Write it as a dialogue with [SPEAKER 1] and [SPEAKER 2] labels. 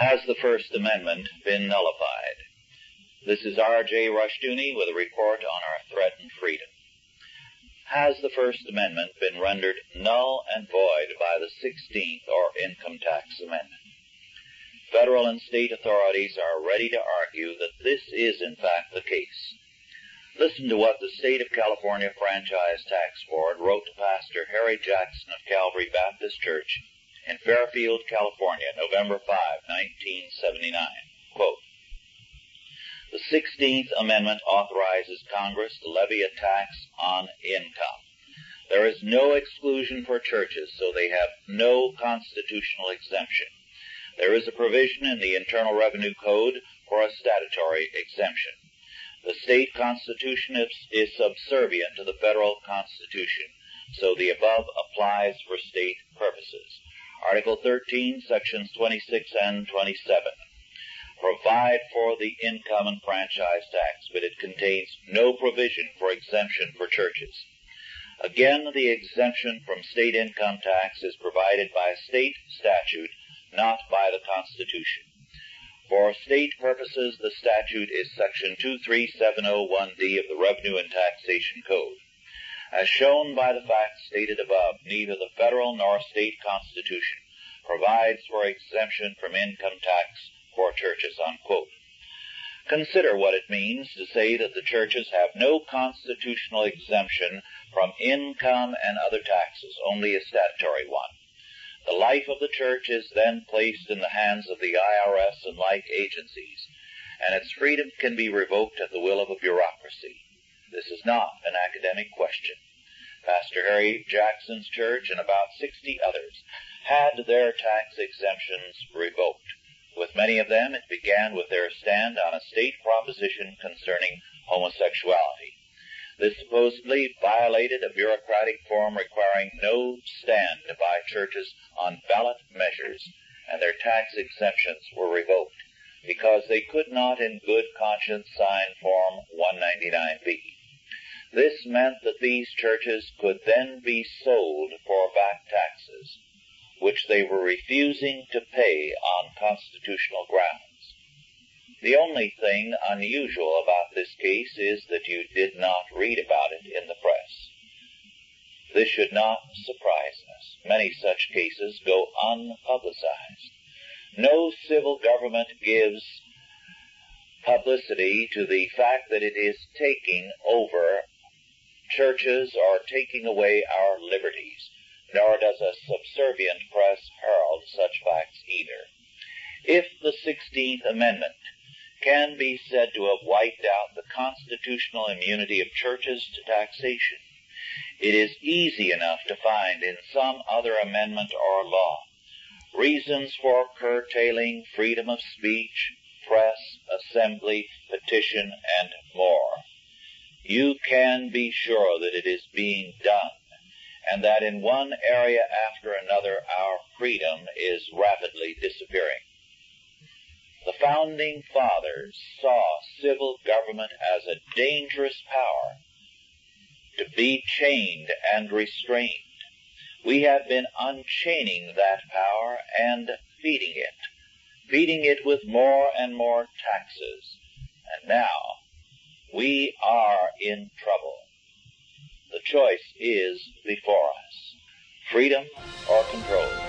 [SPEAKER 1] Has the First Amendment been nullified? This is R.J. Rushdoony with a report on our threatened freedom. Has the First Amendment been rendered null and void by the 16th or Income Tax Amendment? Federal and state authorities are ready to argue that this is in fact the case. Listen to what the State of California Franchise Tax Board wrote to Pastor Harry Jackson of Calvary Baptist Church in Fairfield, California, November 5, 1979. Quote, "The 16th Amendment authorizes Congress to levy a tax on income. There is no exclusion for churches, so they have no constitutional exemption. There is a provision in the Internal Revenue Code for a statutory exemption. The state constitution is subservient to the federal constitution, so the above applies for state purposes. Article 13, sections 26 and 27 provide for the income and franchise tax, but it contains no provision for exemption for churches. Again, the exemption from state income tax is provided by state statute, not by the Constitution. For state purposes, the statute is section 23701D of the Revenue and Taxation Code. As shown by the facts stated above, neither the federal nor state constitution provides for exemption from income tax for churches," unquote. Consider what it means to say that the churches have no constitutional exemption from income and other taxes, only a statutory one. The life of the church is then placed in the hands of the IRS and like agencies, and its freedom can be revoked at the will of a bureaucracy. This is not an academic question. Pastor Harry Jackson's church and about 60 others had their tax exemptions revoked. With many of them, it began with their stand on a state proposition concerning homosexuality. This supposedly violated a bureaucratic form requiring no stand by churches on ballot measures, and their tax exemptions were revoked because they could not in good conscience sign Form 199B. This meant that these churches could then be sold for back taxes, which they were refusing to pay on constitutional grounds. The only thing unusual about this case is that you did not read about it in the press. This should not surprise us. Many such cases go unpublicized. No civil government gives publicity to the fact that it is taking over churches or taking away our liberties, nor does a subservient press herald such facts either. If the 16th Amendment can be said to have wiped out the constitutional immunity of churches to taxation, it is easy enough to find in some other amendment or law reasons for curtailing freedom of speech, press, assembly, petition, and more. You can be sure that it is being done, and that in one area after another our freedom is rapidly disappearing. The Founding Fathers saw civil government as a dangerous power to be chained and restrained. We have been unchaining that power and feeding it with more and more taxes, and now we are in trouble. The choice is before us: freedom or control.